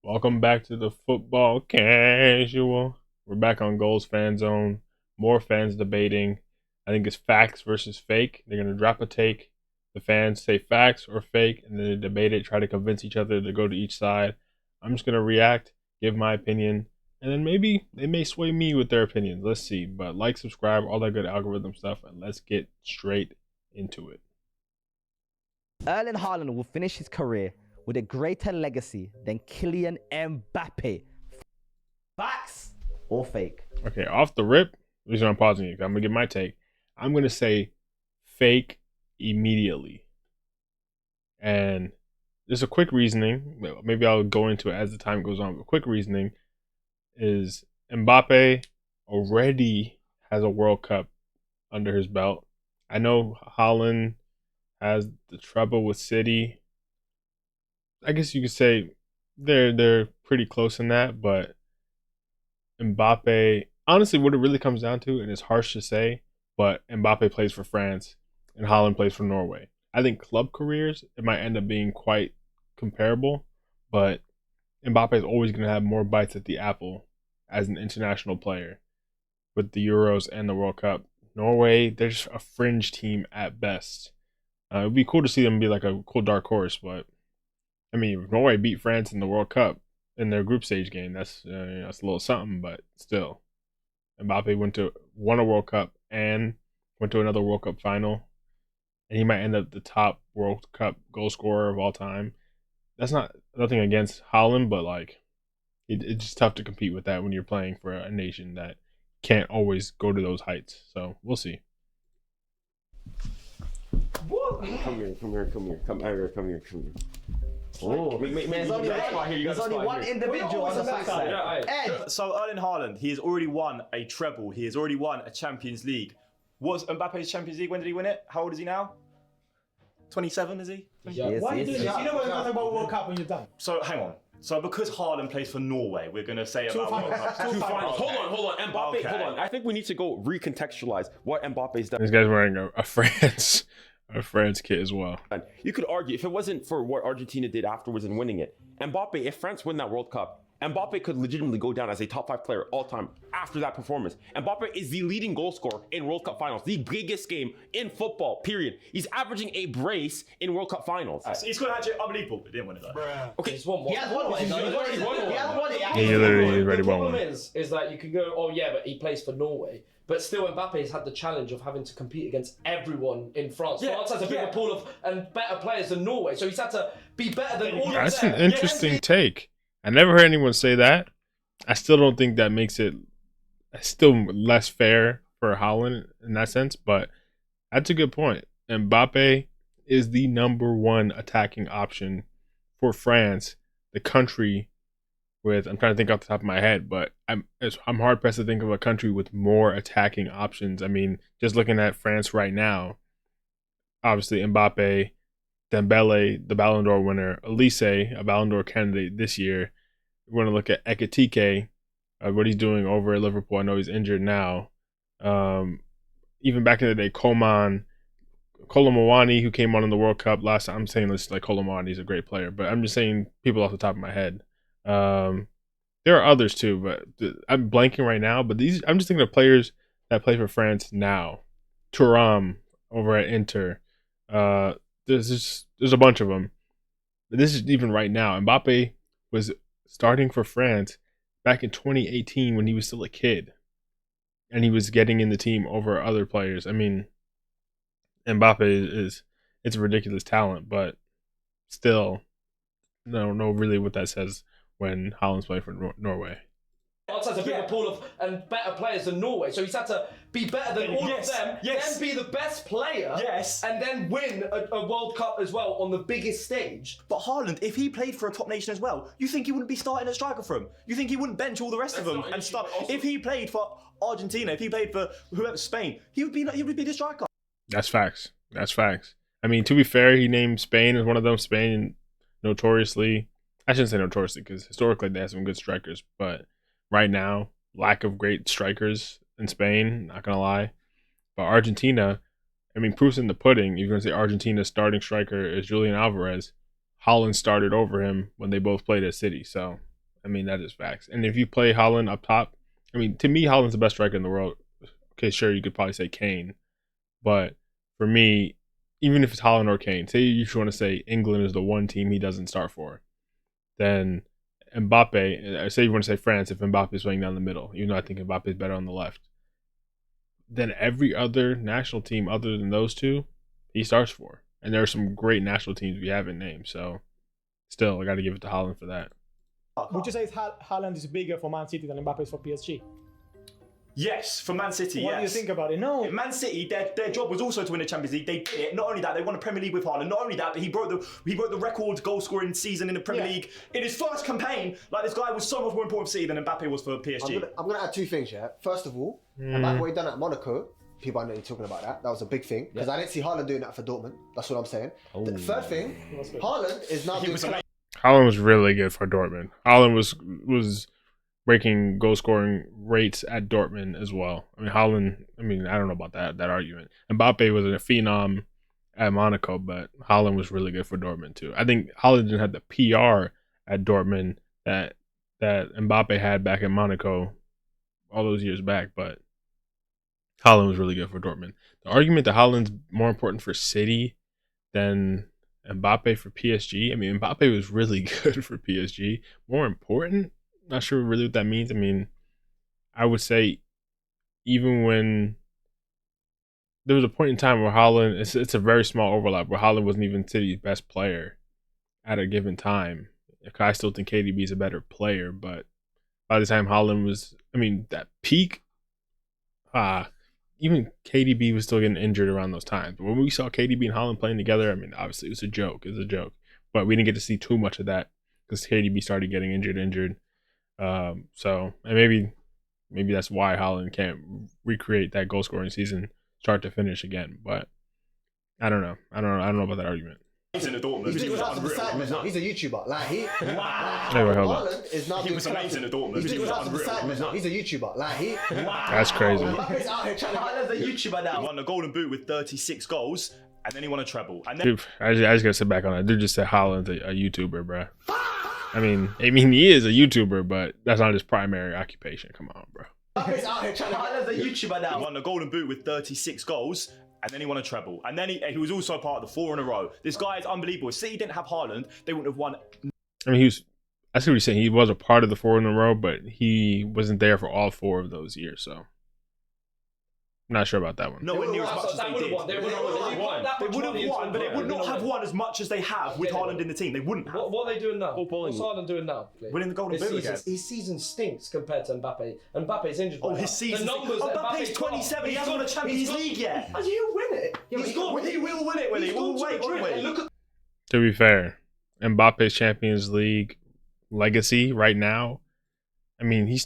Welcome back to the football casual. We're back on Goals Fan Zone. More fans debating. I think it's facts versus fake. They're gonna drop a take. The fans say facts or fake, and then they debate it, try to convince each other to go to each side. I'm just gonna react, give my opinion, and then maybe they may sway me with their opinions. Let's see. But like, subscribe, all that good algorithm stuff, and let's get straight into it. Erling Haaland will finish his career with a greater legacy than Kylian Mbappe. Facts or fake? Okay, off the rip, the reason I'm pausing it, I'm gonna give my take. I'm gonna say fake immediately. And there's a quick reasoning. Maybe I'll go into it as the time goes on. But quick reasoning is Mbappe already has a World Cup under his belt. I know Haaland has the treble with City. I guess you could say they're pretty close in that, but Mbappe, honestly, what it really comes down to, and it's harsh to say, but Mbappe plays for France and Haaland plays for Norway. I think club careers, it might end up being quite comparable, but Mbappe is always going to have more bites at the apple as an international player with the Euros and the World Cup. Norway, they're just a fringe team at best. It would be cool to see them be like a cool dark horse, but I mean, if Norway beat France in the World Cup in their group stage game, that's a little something, but still. Mbappe won a World Cup and went to another World Cup final, and he might end up the top World Cup goal scorer of all time. That's nothing against Haaland, but like it's just tough to compete with that when you're playing for a nation that can't always go to those heights. So we'll see. What? Come here. Oh, There's only one individual on the backside. Ed. So Erling Haaland, he has already won a treble. He has already won a Champions League. What's Mbappe's Champions League? When did he win it? How old is he now? 27, is he? Yes, Why are you doing this? yes. You know what you're going to about World Cup when you're done. So hang on. So because Haaland plays for Norway, we're going to say about World Cup. two finals. Okay. Hold on. Mbappe, Okay. hold on. I think we need to go recontextualize what Mbappe's done. This guy's wearing a France kit as well. You could argue if it wasn't for what Argentina did afterwards in winning it, Mbappe, if France win that World Cup, Mbappe could legitimately go down as a top 5 player all time after that performance. Mbappe is the leading goal scorer in World Cup finals, the biggest game in football, period. He's averaging a brace in World Cup finals. So he's got actually unbelievable, but didn't win it though. Okay, He's won one. He has won one. He has won it. He literally is ready The one problem one. is that you can go, oh yeah, but he plays for Norway. But still, Mbappe's had the challenge of having to compete against everyone in France. Yeah, France has a bigger pool of and better players than Norway, so he's had to be better than all of them. That's an interesting take. I never heard anyone say that. I still don't think that makes it still less fair for Haaland in that sense, but that's a good point. Mbappe is the number one attacking option for France, the country with, I'm trying to think off the top of my head, but I'm hard pressed to think of a country with more attacking options. I mean, just looking at France right now, obviously Mbappe, Dembele, the Ballon d'Or winner, Olise, a Ballon d'Or candidate this year. We want to look at Ekitike, what he's doing over at Liverpool. I know he's injured now. Even back in the day, Colomwani, who came on in the World Cup last time. I'm saying this like Colomwani is a great player, but I'm just saying people off the top of my head. There are others too, but I'm blanking right now. But I'm just thinking of players that play for France now. Thuram over at Inter. There's a bunch of them. But this is even right now. Mbappe was starting for France back in 2018 when he was still a kid, and he was getting in the team over other players. I mean, Mbappe it's a ridiculous talent, but still, no, really what that says when Haaland's playing for Norway. France has a bigger pool of and better players than Norway, so he's had to be better than all of them, then be the best player, and then win a World Cup as well on the biggest stage. But Haaland, if he played for a top nation as well, you think he wouldn't be starting at striker for him? You think he wouldn't bench all the rest of them and start? If he played for Argentina, if he played for whoever, Spain, he would be the striker. That's facts. I mean, to be fair, he named Spain as one of them. Spain notoriously, I shouldn't say notoriously because historically they have some good strikers, but right now, lack of great strikers in Spain, not going to lie. But Argentina, I mean, proof's in the pudding. You're going to say Argentina's starting striker is Julian Alvarez. Haaland started over him when they both played at City. So mean, that is facts. And if you play Haaland up top, I mean, to me, Haaland's the best striker in the world. Okay, sure, you could probably say Kane. But for me, even if it's Haaland or Kane, say you want to say England is the one team he doesn't start for, then Mbappe, say you want to say France if Mbappe is playing down the middle, even though I think Mbappe is better on the left, then every other national team other than those two, he starts for. And there are some great national teams we haven't named. So still, I got to give it to Haaland for that. Would you say Haaland is bigger for Man City than Mbappe is for PSG? Yes, for Man City, What do you think about it? No. Man City, their job was also to win the Champions League. They did it. Not only that, they won the Premier League with Haaland. Not only that, but he broke the record goal scoring season in the Premier League in his first campaign. Like, this guy was so much more important for City than Mbappe was for PSG. I'm gonna add two things here. First of all, Mbappe, what he done at Monaco, people are not talking about that. That was a big thing because I didn't see Haaland doing that for Dortmund. That's what I'm saying. The third thing, Haaland is now doing. Haaland was really good for Dortmund. Haaland was breaking goal scoring rates at Dortmund as well. I mean, Haaland. I mean, I don't know about that argument. Mbappe was a phenom at Monaco, but Haaland was really good for Dortmund too. I think Haaland didn't have the PR at Dortmund that Mbappe had back in Monaco all those years back, but Haaland was really good for Dortmund. The argument that Haaland's more important for City than Mbappe for PSG. I mean, Mbappe was really good for PSG. More important? Not sure really what that means. I mean, I would say even when there was a point in time where Haaland, it's a very small overlap where Haaland wasn't even City's best player at a given time. I still think KDB is a better player, but by the time Haaland was, I mean, that peak, even KDB was still getting injured around those times. But when we saw KDB and Haaland playing together, I mean, obviously it was a joke. It was a joke. But we didn't get to see too much of that because KDB started getting injured. So, and maybe that's why Haaland can't recreate that goal scoring season start to finish again. But I don't know. I don't know about that argument. He's in the Dortmund. He's a YouTuber. Like he, Haaland is now. He was amazing at Dortmund. He's a YouTuber. Like he. That's crazy. Mbappe's out here trying to. Haaland's a YouTuber now. He won the Golden Boot with 36 goals, and then he won a treble. And then, dude, I just gotta sit back on that. Dude just said Haaland's a YouTuber, bro. I mean, he is a YouTuber, but that's not his primary occupation. Come on, bro. Mbappe's out here trying to. Haaland's a YouTuber now. He won the Golden Boot with 36 goals. And then he won a treble. And then he was also part of the 4 in a row. This guy is unbelievable. If City didn't have Haaland, they wouldn't have won. I mean, I see what you're saying. He was a part of the 4 in a row, but he wasn't there for all 4 of those years. So, I'm not sure about that one. Nowhere near as much as they did. They would have won, but they would not have won as much as they have with Haaland in the team. They wouldn't have. What are they doing now? What's Haaland doing now? Winning the Golden Boot again. His season stinks compared to Mbappe. Mbappe's injured. Oh, his season. Mbappe's 27. He hasn't won a Champions League yet. And you win it. He will win it, will he? We'll wait, won't we? To be fair, Mbappe's Champions League legacy right now, I mean, he's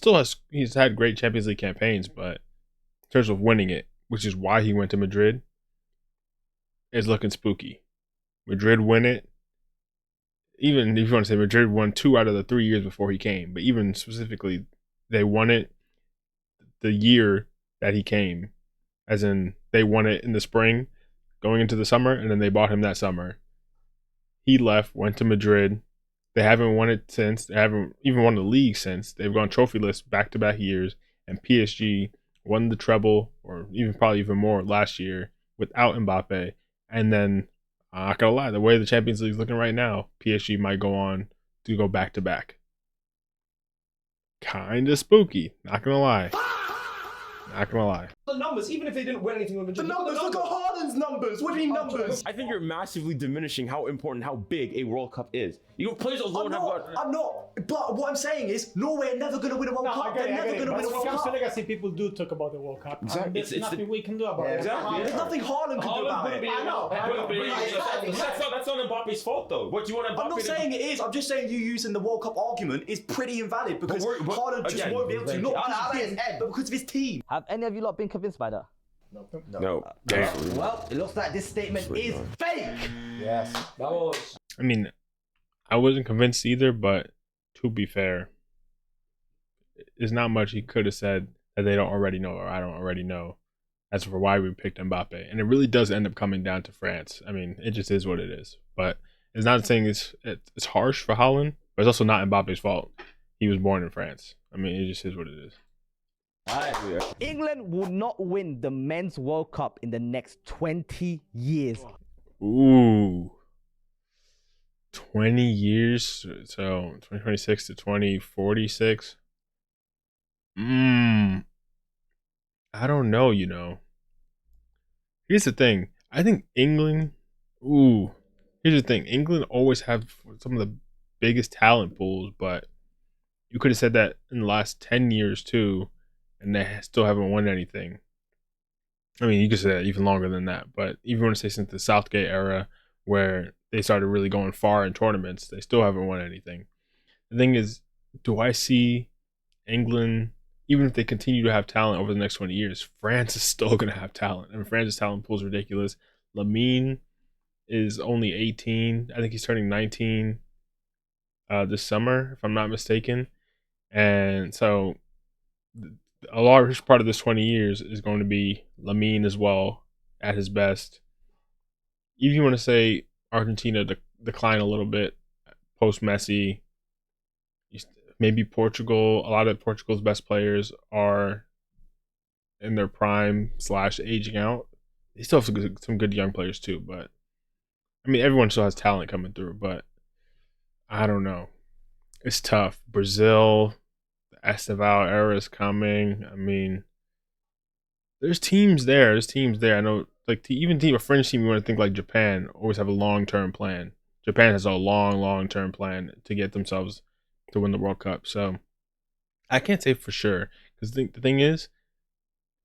had great Champions League campaigns, but in terms of winning it, which is why he went to Madrid, is looking spooky. Madrid win it. Even if you want to say Madrid won 2 out of the 3 years before he came, but even specifically, they won it the year that he came, as in they won it in the spring, going into the summer, and then they bought him that summer. He left, went to Madrid. They haven't won it since. They haven't even won the league since. They've gone trophyless back-to-back years, and PSG won the treble, or probably even more last year without Mbappe. And then, I'm not gonna lie, the way the Champions League is looking right now, PSG might go on to go back to back. Kinda spooky, not gonna lie. Not gonna lie. The numbers, even if they didn't win anything with Madrid. The numbers, look at Haaland's numbers. What do you mean numbers? I think you're massively diminishing how important, how big a World Cup is. You know, players alone I'm not. But what I'm saying is, Norway are never going to win a World Cup. They're never going to win a World Cup. Legacy, people do talk about the World Cup. Exactly. There's nothing we can do about it. Exactly. There's nothing Haaland can do about it. I know. That's not Mbappe's fault, though. What do you want Mbappe I'm not saying it is. I'm just saying you using the World Cup argument is pretty invalid because Haaland just won't be able to. Not because of his head, but because of his team. Have any of you lot been convinced by that? No. Well, it looks like this statement is fake. Yes. That was. I mean, I wasn't convinced either, but to be fair, there's not much he could have said that they don't already know or I don't already know as for why we picked Mbappe. And it really does end up coming down to France. I mean, it just is what it is. But it's not saying it's harsh for Haaland, but it's also not Mbappe's fault. he was born in France. I mean, it just is what it is. England will not win the Men's World Cup in the next 20 years. Ooh. 20 years, so 2026 to 2046. I don't know, you know. Here's the thing. I think England, here's the thing. England always have some of the biggest talent pools, but you could have said that in the last 10 years too, and they still haven't won anything. I mean, you could say that even longer than that, but even want to say since the Southgate era, where they started really going far in tournaments, they still haven't won anything. The thing is, do I see England, even if they continue to have talent over the next 20 years, France is still going to have talent. I mean, France's talent pool is ridiculous. Lamine is only 18. I think he's turning 19 this summer, if I'm not mistaken. And so a large part of this 20 years is going to be Lamine as well at his best. If you want to say Argentina decline a little bit post Messi, maybe Portugal. A lot of Portugal's best players are in their prime / aging out. They still have some good young players too, but I mean, everyone still has talent coming through, but I don't know. It's tough. Brazil, the Aston Villa era is coming. I mean, there's teams there. I know, like a French team, you want to think like Japan, always have a long-term plan. Japan has a long-term plan to get themselves to win the World Cup. So I can't say for sure, because the thing is,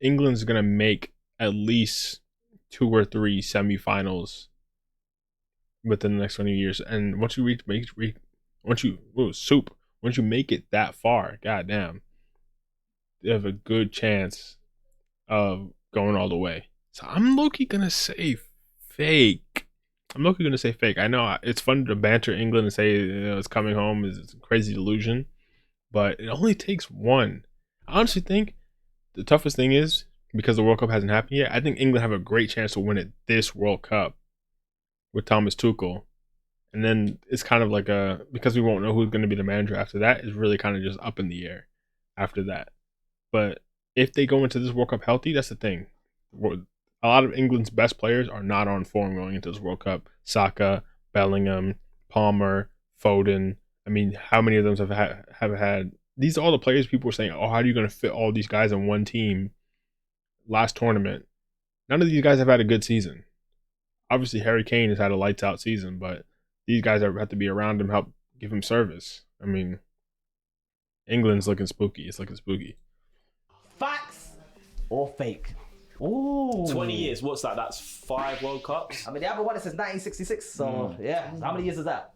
England's gonna make at least 2 or 3 semifinals within the next 20 years. And once you once you make it that far, goddamn, you have a good chance of going all the way. So I'm low-key gonna say fake. I know it's fun to banter England and say, you know, it's coming home is a crazy delusion, but it only takes one. I honestly think the toughest thing is, because the World Cup hasn't happened yet, I think England have a great chance to win it this World Cup with Thomas Tuchel. And then it's kind of like because we won't know who's going to be the manager after that, is really kind of just up in the air after that. But if they go into this World Cup healthy, that's the thing. A lot of England's best players are not on form going into this World Cup. Saka, Bellingham, Palmer, Foden. I mean, how many of them have had? These are all the players people were saying, oh, how are you going to fit all these guys in one team last tournament? None of these guys have had a good season. Obviously, Harry Kane has had a lights out season, but these guys have to be around him, help give him service. I mean, England's looking spooky. It's looking spooky. Facts or fake? Ooh. 20 years, what's that? That's 5 World Cups? I mean, they haven't won it since 1966, so yeah. How many years is that?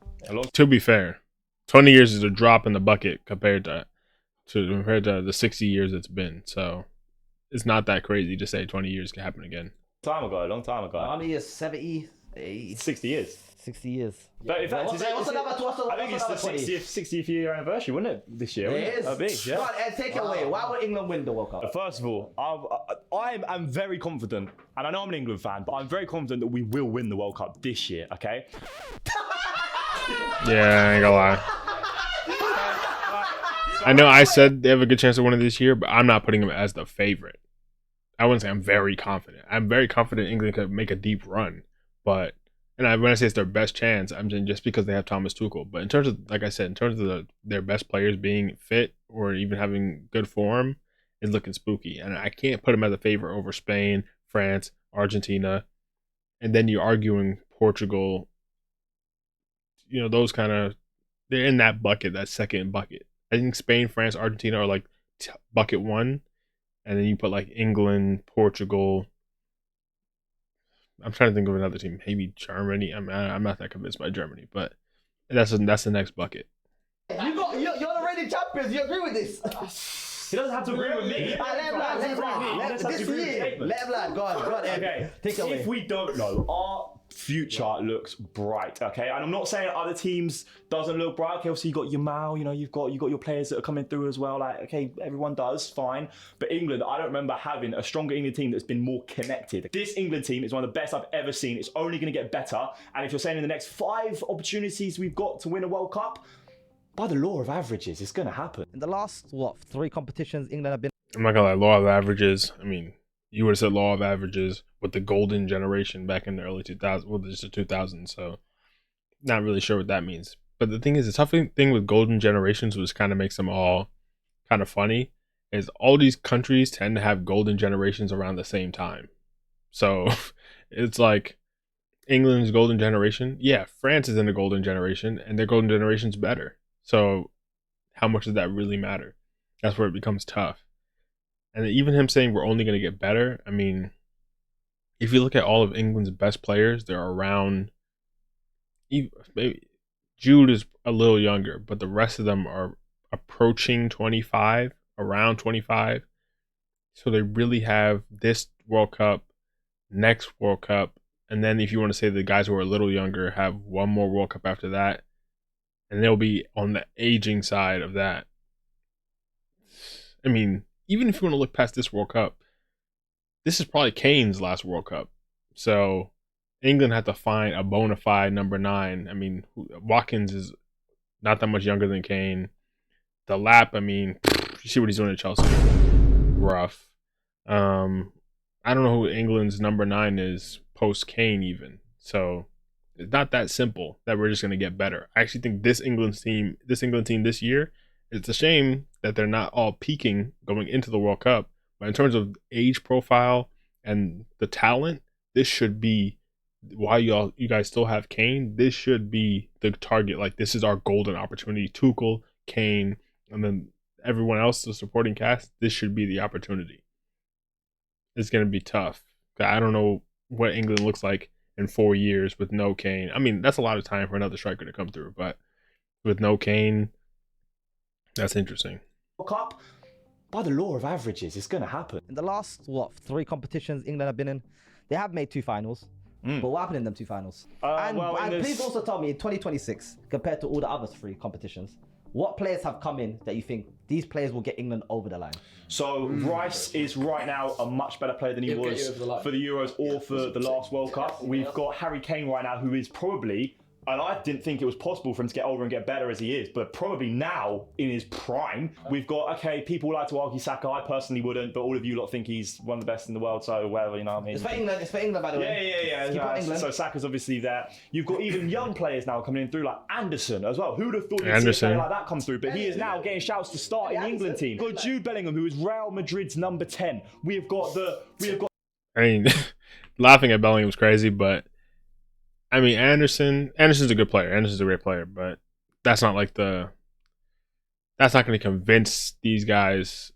To be fair, 20 years is a drop in the bucket compared to the 60 years it's been. So it's not that crazy to say 20 years can happen again. A long time ago. How many years? 70, 80, 60 years. 60 years. But in fact, what's another I think it's the 60th year anniversary, wouldn't it, this year? It is. Big, yeah. Go on, Ed, take it away. Why would England win the World Cup? First of all, I am very confident, and I know I'm an England fan, but I'm very confident that we will win the World Cup this year, okay? Yeah, I ain't gonna lie. I know I said they have a good chance of winning this year, but I'm not putting them as the favorite. I wouldn't say I'm very confident. I'm very confident England could make a deep run, but when I say it's their best chance, I'm saying just because they have Thomas Tuchel. But in terms of, like I said, in terms of their best players being fit or even having good form, it's looking spooky. And I can't put them as a favorite over Spain, France, Argentina, and then you're arguing Portugal. You know, those kind of, they're in that bucket, that second bucket. I think Spain, France, Argentina are like bucket 1. And then you put like England, Portugal. I'm trying to think of another team. Maybe Germany. I'm not that convinced by Germany, but that's the next bucket. You're the reigning champions. You agree with this? He doesn't have to agree with me. Let him land. Go on. Okay. Take it away. If we don't know, our future looks bright. Okay, and I'm not saying other teams doesn't look bright. Okay, obviously you got your Mao. You know, you've got your players that are coming through as well. Like, okay, everyone does fine. But England, I don't remember having a stronger England team that's been more connected. This England team is one of the best I've ever seen. It's only going to get better. And if you're saying in the next 5 opportunities we've got to win a World Cup, By the law of averages, it's going to happen. In the last, what, 3 competitions, England have been... I'm not gonna lie, law of averages. I mean, you would have said law of averages with the golden generation back in the early 2000s, well, just the 2000s. So, not really sure what that means. But the thing is, the tough thing with golden generations, which kind of makes them all kind of funny, is all these countries tend to have golden generations around the same time. So, it's like England's golden generation. Yeah, France is in a golden generation, and their golden generation's better. So, how much does that really matter? That's where it becomes tough. And even him saying we're only going to get better, I mean, if you look at all of England's best players, they're around, maybe Jude is a little younger, but the rest of them are approaching 25, around 25. So they really have this World Cup, next World Cup, and then if you want to say the guys who are a little younger have one more World Cup after that, and they'll be on the aging side of that. I mean, even if you want to look past this World Cup, this is probably Kane's last World Cup. So England had to find a bona fide number 9. I mean, Watkins is not that much younger than Kane. The Lap, I mean, you see what he's doing at Chelsea. Rough. I don't know who England's number 9 is post Kane even. So it's not that simple that we're just going to get better. I actually think this England team this year, it's a shame that they're not all peaking going into the World Cup. But in terms of age profile and the talent, this should be why you guys still have Kane. This should be the target. Like, this is our golden opportunity. Tuchel, Kane, and then everyone else, the supporting cast. This should be the opportunity. It's going to be tough. I don't know what England looks like in 4 years with no Kane. I mean, that's a lot of time for another striker to come through, but with no Kane, that's interesting. Cup, by the law of averages, it's going to happen. In the last, what, 3 competitions England have been in, they have made 2 finals. But what happened in them 2 finals? And please also tell me, in 2026, compared to all the other 3 competitions, what players have come in that you think these players will get England over the line? So Rice is right now a much better player than he was for the Euros or for the last World Cup. We've got Harry Kane right now, who is probably, and I didn't think it was possible for him to get older and get better as he is, but probably now in his prime. We've got, okay, people like to argue Saka. I personally wouldn't, but all of you lot think he's one of the best in the world, so whatever, you know what I mean? It's for England, by the way. Yeah. So Saka's obviously there. You've got even young players now coming in through, like Anderson as well. Who would have thought you'd see a player like that come through? But he is now getting shouts to start in the England team. We've got Jude Bellingham, who is Real Madrid's number 10. I mean, laughing at Bellingham's crazy, but I mean, Anderson's a good player. Anderson's a great player, but that's not going to convince these guys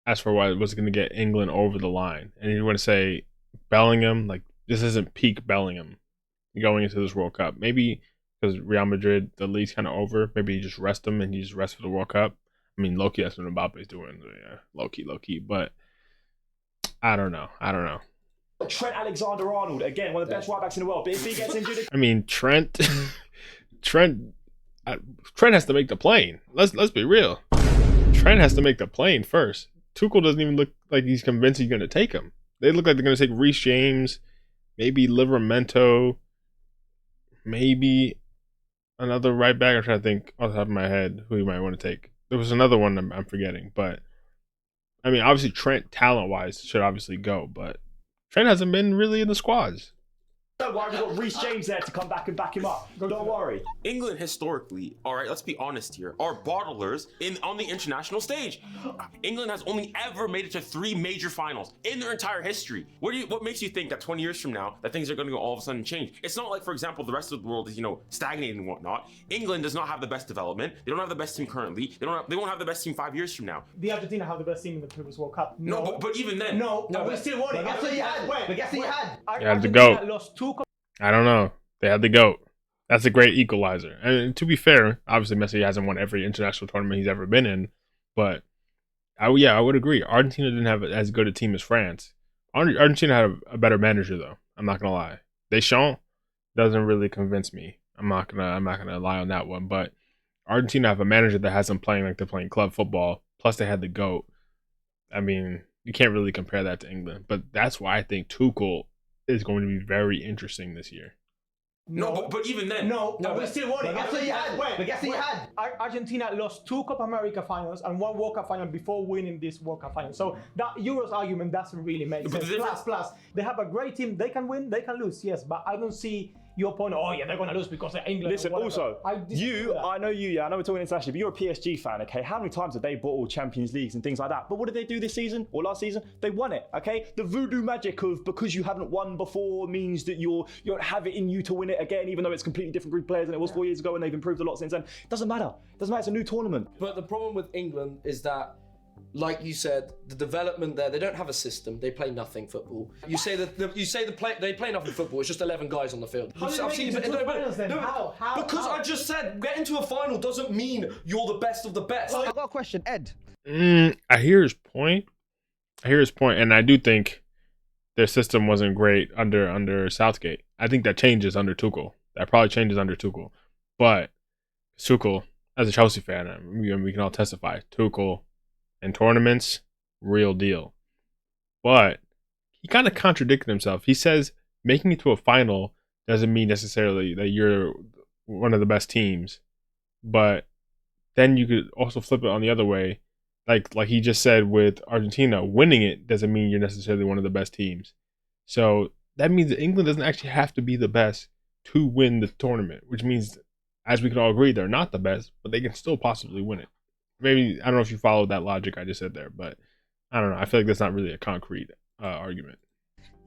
as for what's going to get England over the line. And you want to say Bellingham, like, this isn't peak Bellingham going into this World Cup. Maybe because Real Madrid, the league's kind of over. Maybe you just rest him and you just rest for the World Cup. I mean, low-key, that's what Mbappe's doing. Yeah, low-key. But I don't know. Trent Alexander-Arnold, again, one of the best right-backs in the world. But if he gets injured... I mean, Trent has to make the plane. Let's be real. Trent has to make the plane first. Tuchel doesn't even look like he's convinced he's going to take him. They look like they're going to take Reece James, maybe Livramento, maybe another right back. I'm trying to think off the top of my head who you might want to take. There was another one I'm forgetting, but I mean, obviously Trent, talent-wise, should obviously go, but Trent hasn't been really in the squads. Don't worry, we've got Reece James there to come back and back him up. Don't worry. England historically, all right, let's be honest here, are bottlers on the international stage. England has only ever made it to 3 major finals in their entire history. What makes you think that 20 years from now that things are going to go all of a sudden change? It's not like, for example, the rest of the world is, stagnating and whatnot. England does not have the best development. They don't have the best team currently. They won't have the best team 5 years from now. The Argentina have the best team in the previous World Cup. No, but even then. No, we still won it. Guess what you had? But guess what you had? They had the GOAT. I don't know. They had the GOAT. That's a great equalizer. And to be fair, obviously Messi hasn't won every international tournament he's ever been in, but I would agree. Argentina didn't have as good a team as France. Argentina had a better manager, though. I'm not gonna lie. Deschamps doesn't really convince me. I'm not gonna lie on that one. But Argentina have a manager that has them playing like they're playing club football. Plus, they had the GOAT. I mean, you can't really compare that to England. But that's why I think Tuchel is going to be very interesting this year. No, but even then. No, we still won it. Guess what you had? But guess what you had? Argentina lost 2 Copa America finals and 1 World Cup final before winning this World Cup final. So that Euros argument doesn't really make sense. Plus, they have a great team. They can win, they can lose, yes. But I don't see your point. Oh yeah, they're gonna lose because they're England. Listen, also, I know you, I know we're talking internationally, but you're a PSG fan, okay? How many times have they bought all Champions Leagues and things like that? But what did they do this season or last season? They won it, okay? The voodoo magic of because you haven't won before means that you don't have it in you to win it again, even though it's completely different group of players than it was 4 years ago, and they've improved a lot since then. It doesn't matter. It doesn't matter. It's a new tournament. But the problem with England is that, like you said, the development there, they don't have a system. They play nothing football. You say that they play nothing football. It's just 11 guys on the field. How I've seen it. Because I just said getting to a final doesn't mean you're the best of the best. I got a question, Ed. I hear his point. And I do think their system wasn't great under Southgate. I think that changes under Tuchel. That probably changes under Tuchel. But Tuchel, as a Chelsea fan, we can all testify, Tuchel in tournaments, real deal. But he kind of contradicted himself. He says making it to a final doesn't mean necessarily that you're one of the best teams. But then you could also flip it on the other way. Like he just said with Argentina, winning it doesn't mean you're necessarily one of the best teams. So that means that England doesn't actually have to be the best to win the tournament, which means, as we can all agree, they're not the best, but they can still possibly win it. Maybe, I don't know if you followed that logic I just said there, but I don't know. I feel like that's not really a concrete argument.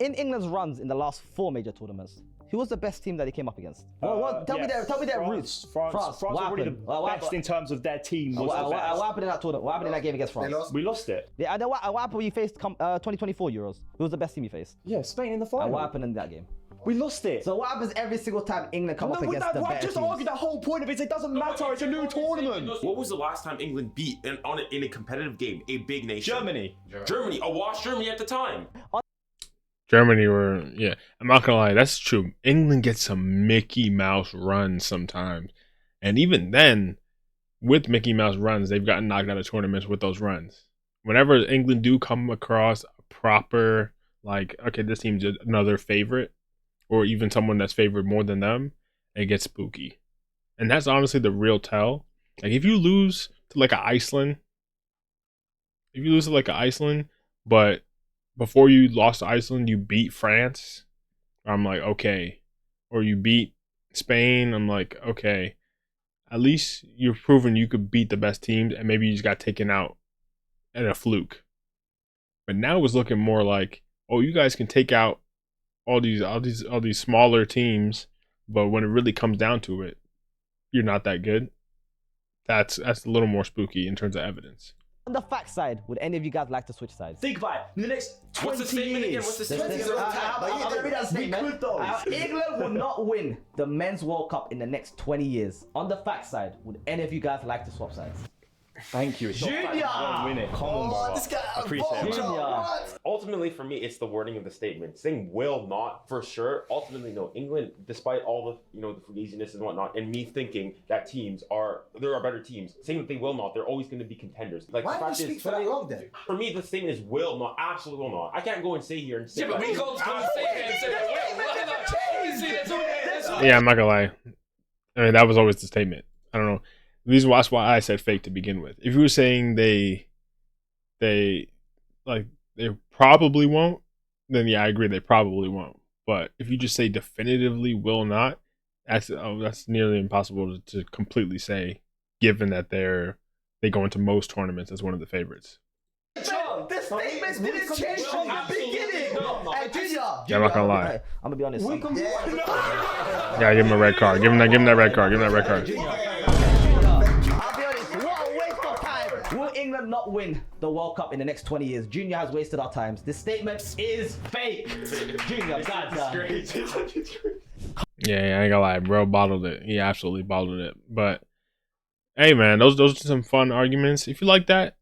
In England's runs in the last 4 major tournaments, who was the best team that they came up against? Tell me their roots. France were already the best in terms of their team. What happened in that tournament? What happened in that game against France? We lost it. Yeah, and then what happened when you faced 2024 Euros? Who was the best team you faced? Yeah, Spain in the final. And what happened in that game? We lost it. So what happens every single time England come up against the better teams? I just argued that whole point of it. It doesn't matter. It's a new tournament. What was the last time England beat in a competitive game a big nation? Germany. A washed Germany at the time. Germany were, yeah. I'm not gonna lie, that's true. England gets some Mickey Mouse runs sometimes, and even then, with Mickey Mouse runs, they've gotten knocked out of tournaments with those runs. Whenever England do come across a proper, like, okay, this team's another favorite, or even someone that's favored more than them, it gets spooky. And that's honestly the real tell. Like, if you lose to like Iceland, but before you lost to Iceland, you beat France, I'm like, okay. Or you beat Spain, I'm like, okay. At least you've proven you could beat the best teams, and maybe you just got taken out at a fluke. But now it's looking more like, oh, you guys can take out all these smaller teams, but when it really comes down to it, you're not that good. That's a little more spooky in terms of evidence. On the fact side, would any of you guys like to switch sides? Think about it. In the next 20 What's the statement years, again? What's the statement? I'm gonna read that statement. England will not win the Men's World Cup in the next 20 years. On the fact side, would any of you guys like to swap sides? Thank you. Junior! Win it. Come on, bro. This guy, appreciate it. Junior. Ultimately, for me, it's the wording of the statement. Saying will not, for sure. Ultimately, no. England, despite all the the laziness and whatnot, and me thinking that there are better teams, saying that they will not, they're always going to be contenders. Like, why do you speak for that long then? For me, the statement is will not, absolutely will not. I can't go and say here and say. Yeah, but we can't say it and say will. Yeah, I'm not gonna lie. I mean, that was always the statement. I don't know. The reason that's why I said fake to begin with. If you were saying they probably won't, then yeah, I agree they probably won't. But if you just say definitively will not, that's nearly impossible to completely say, given that they go into most tournaments as one of the favorites. The statements didn't change from the beginning. Hey, Junior. Yeah, I'm not gonna lie. I'm gonna be honest. Yeah, give him a red card. Give him that red card. Give him that red card. I'll be honest. What a waste of time. Will England not win the World Cup in the next 20 years? Junior has wasted our times. This statement is fake. Junior, Yeah, I ain't gonna lie, bro bottled it. He absolutely bottled it. But hey, man, those are some fun arguments. If you like that,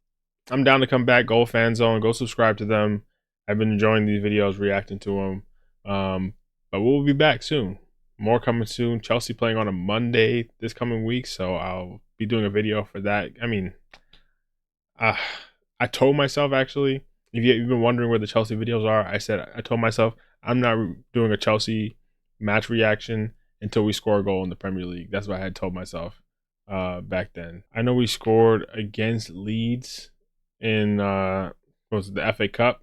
I'm down to come back. Go fanzone. Go subscribe to them. I've been enjoying these videos, reacting to them. But we'll be back soon. More coming soon. Chelsea playing on a Monday this coming week, so I'll be doing a video for that. I mean, I told myself, actually, if you've been wondering where the Chelsea videos are, I told myself I'm not doing a Chelsea match reaction until we score a goal in the Premier League. That's what I had told myself back then. I know we scored against Leeds in what was it, the FA Cup.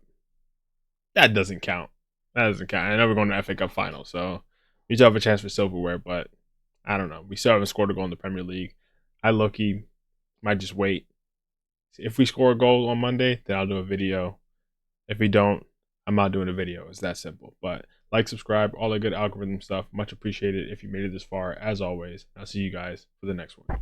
That doesn't count. That doesn't count. I know we're going to the FA Cup final, so we still have a chance for silverware, but I don't know. We still haven't scored a goal in the Premier League. I low-key might just wait. If we score a goal on Monday, then I'll do a video. If we don't, I'm not doing a video. It's that simple. But like, subscribe, all that good algorithm stuff. Much appreciated if you made it this far. As always, I'll see you guys for the next one.